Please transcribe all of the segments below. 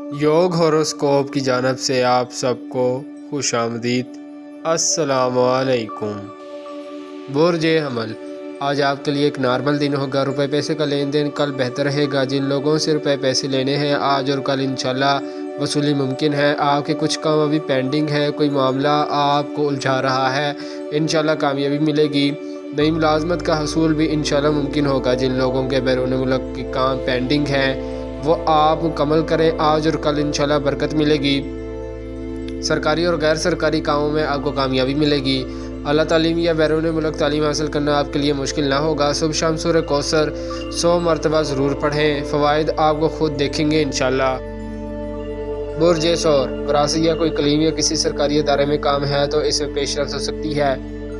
योग हॉरोस्कोप की जानब से आप सबको खुश आमदीद। अस्सलामुअलैकुम। बुर्ज हमल, आज आपके लिए एक नॉर्मल दिन होगा। रुपए पैसे का लेन देन कल बेहतर रहेगा। जिन लोगों से रुपए पैसे लेने हैं आज और कल इंशाल्लाह वसूली मुमकिन है। आपके कुछ काम अभी पेंडिंग है, कोई मामला आपको उलझा रहा है, इंशाल्लाह कामयाबी मिलेगी। नई मुलाजमत का हसूल भी इंशाल्लाह मुमकिन होगा। जिन लोगों के बैरून मुल्क के काम पेंडिंग हैं वो आप मुकम्मल करें, आज और कल इंशाल्लाह बरकत मिलेगी। सरकारी और गैर सरकारी कामों में आपको कामयाबी मिलेगी। अल्लाह तालीम या बैरून मुल्क तालीम हासिल करना आपके लिए मुश्किल ना होगा। सुबह शाम सूरह कौसर 100 मरतबा ज़रूर पढ़ें, फ़वाइद आपको खुद देखेंगे इंशाल्लाह। बुर्ज सौर, वरासी या कोई कलीम या किसी सरकारी अदारे में काम है तो इसमें पेशरफ्त हो सकती है।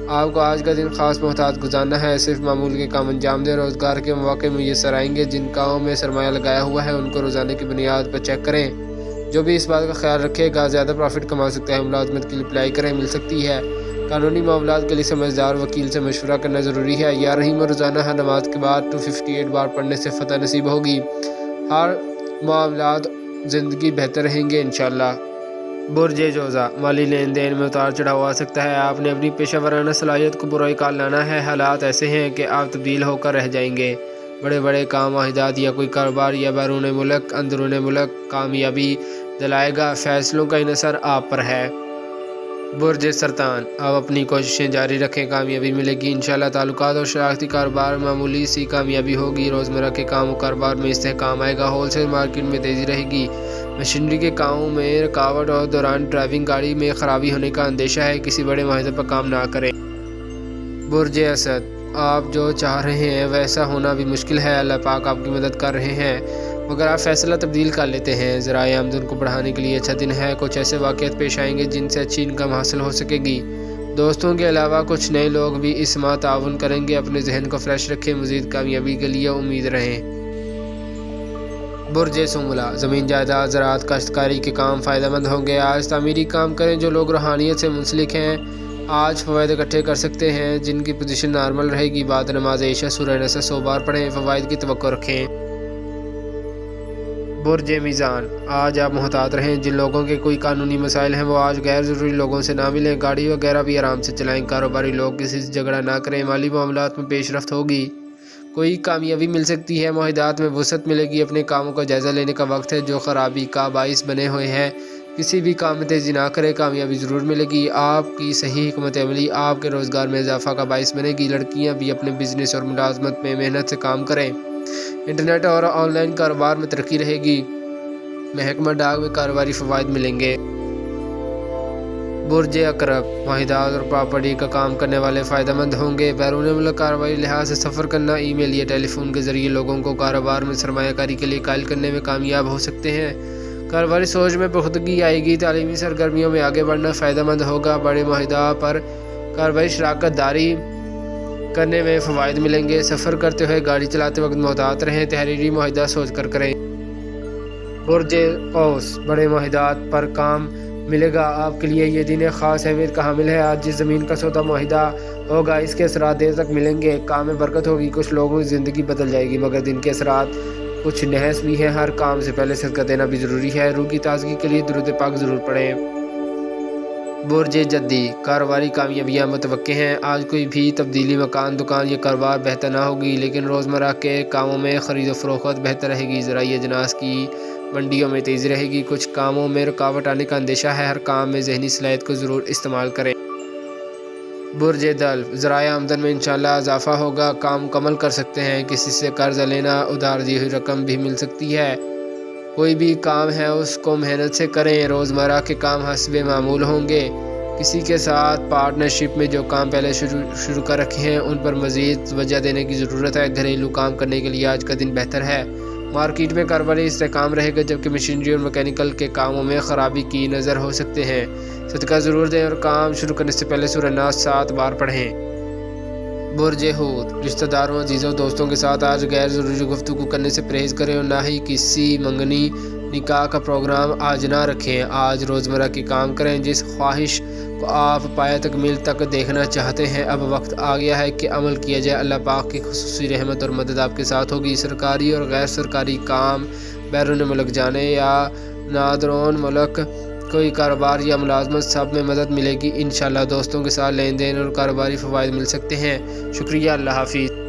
आपको आज का दिन खास मोहतात गुजारना है। सिर्फ मामूल के काम अंजाम दें, रोज़गार के मौके मुयसर आएंगे। जिन कामों में सरमाया लगाया हुआ है उनको रोज़ाना की बुनियाद पर चेक करें। जो भी इस बात का ख्याल रखेगा ज़्यादा प्रॉफिट कमा सकता है। मुलाजमत के लिए अप्लाई करें, मिल सकती है। कानूनी मामलात के लिए समझदार वकील से मशवरा करना ज़रूरी है। या रहीम रोज़ाना हर नमाज के बाद 258 बार पढ़ने से फ़तह नसीब होगी। हर मामलात ज़िंदगी बेहतर रहेंगे इंशाल्लाह। बुर्ज जोज़ा, माली लेन देन में उतार चढ़ाव आ सकता है। आपने अपनी पेशा वराना सलाहियत को बुराई काल लाना है। हालात ऐसे हैं कि आप तब्दील होकर रह जाएंगे। बड़े बड़े काम, वाहिदात या कोई कारोबार या बैरून मुल्क अंदरून मुल्क कामयाबी दिलाएगा। फैसलों का इन्हसार आप पर है। बुर्ज सरतान, आप अपनी कोशिशें जारी रखें, कामयाबी मिलेगी इंशाल्लाह। ताल्लुकात और शरारती कारोबार मामूली सी कामयाबी होगी। रोज़मर्रा के काम और कारोबार में इस्तेहकाम आएगा। होलसेल मार्केट में तेज़ी रहेगी। मशीनरी के कामों में रुकावट और दौरान ड्राइविंग गाड़ी में ख़राबी होने का अंदेशा है। किसी बड़े माहिदे पर काम ना करें। बुर्ज असद, आप जो चाह रहे हैं वैसा होना भी मुश्किल है। अल्लाह पाक आपकी मदद कर रहे हैं मगर आप फैसला तब्दील कर लेते हैं। ज़राए आमदन को बढ़ाने के लिए अच्छा दिन है। कुछ ऐसे वाक़यात पेश आएंगे जिनसे अच्छी इनकम हासिल हो सकेगी। दोस्तों के अलावा कुछ नए लोग भी इस माह ताउन करेंगे। अपने जहन को फ्रेश रखें, मज़ीद कामयाबी के लिए उम्मीद रहें। बुर्ज सुमुला, ज़मीन जायदाद ज़राअत काश्तकारी के काम फ़ायदेमंद होंगे। आज तामीरी काम करें। जो लोग रूहानियत से मुंसलिक हैं आज फ़वाइद इकट्ठे कर सकते हैं। जिनकी पोजीशन नॉर्मल रहेगी बाद नमाज इशा सूरह नसर 100 बार पढ़ें, फ़वाइद की तवक्को रखें। बुर्ज मीज़ान, आज आप मुहतात रहें। जिन लोगों के कोई कानूनी मसाइल हैं वो आज गैर ज़रूरी लोगों से ना मिलें। गाड़ी वगैरह भी आराम से चलाएं। कारोबारी लोग किसी से झगड़ा ना करें। माली मामलात में पेशरफ्त होगी। कोई कामयाबी मिल सकती है। मुआहिदात में वसअत मिलेगी। अपने कामों का जायज़ा लेने का वक्त है। जो खराबी का बाइस बने हुए हैं किसी भी काम में तेज़ी ना करें, कामयाबी ज़रूर मिलेगी। आपकी सही हिकमत अमली आपके रोज़गार में इजाफा का बाइस बनेगी। लड़कियां भी अपने बिजनेस और मुलाजमत में मेहनत से काम करें। इंटरनेट और ऑनलाइन कारोबार में तरक्की रहेगी। महकमा डाक में कारोबारी फ़वाइद मिलेंगे। बुर्ज अकरब, वाहिदात और प्रॉपर्टी का काम करने वाले फ़ायदेमंद होंगे। बैरून मुल्क कारोबारी लिहाज से सफ़र करना, ईमेल या टेलीफोन के ज़रिए लोगों को कारोबार में सरमायाकारी के लिए कायल करने में कामयाब हो सकते हैं। कारोबारी सोच में पुख्तगी आएगी। तालीमी सरगर्मियों में आगे बढ़ना फ़ायदेमंद होगा। बड़े माहिदा पर कारोबारी शराकत दारी करने में फ़वाइद मिलेंगे। सफ़र करते हुए गाड़ी चलाते वक्त मोहतात रहें। तहरीरी माहिदा सोच कर करें। बुर्ज औस, बड़े माहिदात पर काम मिलेगा। आपके लिए ये दिन ख़ास अहमियत का हामिल है। आज जिस ज़मीन का सौदा मुआहिदा होगा इसके असरात देर तक मिलेंगे। काम में बरकत होगी। कुछ लोगों की ज़िंदगी बदल जाएगी मगर दिन के असरात कुछ नहस भी हैं। हर काम से पहले सदका देना भी ज़रूरी है। रूह की ताज़गी के लिए दुरूद पाक ज़रूर पढ़ें। बुर्ज जद्दी, कारोबारी कामयाबियाँ मुतवक्के हैं। आज कोई भी तब्दीली मकान, दुकान या कारोबार बेहतर ना होगी लेकिन रोज़मर्रा के कामों में ख़रीद फ़रोख्त बेहतर रहेगी। ज़राई अजनास की मंडियों में तेज़ी रहेगी। कुछ कामों में रुकावट आने का अंदेशा है। हर काम में ज़हनी सलाहियत को ज़रूर इस्तेमाल करें। बुर्ज दल्व, ज़राए आमदन में इंशाल्लाह इजाफा होगा। काम मुकम्मल कर सकते हैं। किसी से कर्ज लेना, उधार दी हुई रकम भी मिल सकती है। कोई भी काम है उसको मेहनत से करें। रोज़मर्रा के काम हस्बे मामूल होंगे। किसी के साथ पार्टनरशिप में जो काम पहले शुरू कर रखे हैं उन पर मज़ीद वजह देने की ज़रूरत है। घरेलू काम करने के लिए आज का दिन बेहतर है। मार्केट में कारोबारी इस्तेहकाम रहेगा जबकि मशीनरी और मैकेनिकल के कामों में ख़राबी की नज़र हो सकते हैं। सदका ज़रूर दें और काम शुरू करने से पहले सूरह नास 7 बार पढ़ें। बुर्ज हूत, रिश्तेदारों, अजीज़ों, दोस्तों के साथ आज गैर ज़रूरी गुफ्तगू करने से परहेज़ करें और ना ही किसी मंगनी निकाह का प्रोग्राम आज ना रखें। आज रोज़मर्रा के काम करें। जिस ख्वाहिश को आप पाया तकमील तक देखना चाहते हैं अब वक्त आ गया है कि अमल किया जाए। अल्लाह पाक की खुसूसी रहमत और मदद आपके साथ होगी। सरकारी और गैर सरकारी काम, बैरून मुल्क जाने या نادرون ملک کوئی کاروبار یا ملازمت سب میں مدد ملے گی انشاءاللہ۔ دوستوں کے ساتھ لین دین اور کاروباری فوائد مل سکتے ہیں۔ شکریہ، اللہ حافظ۔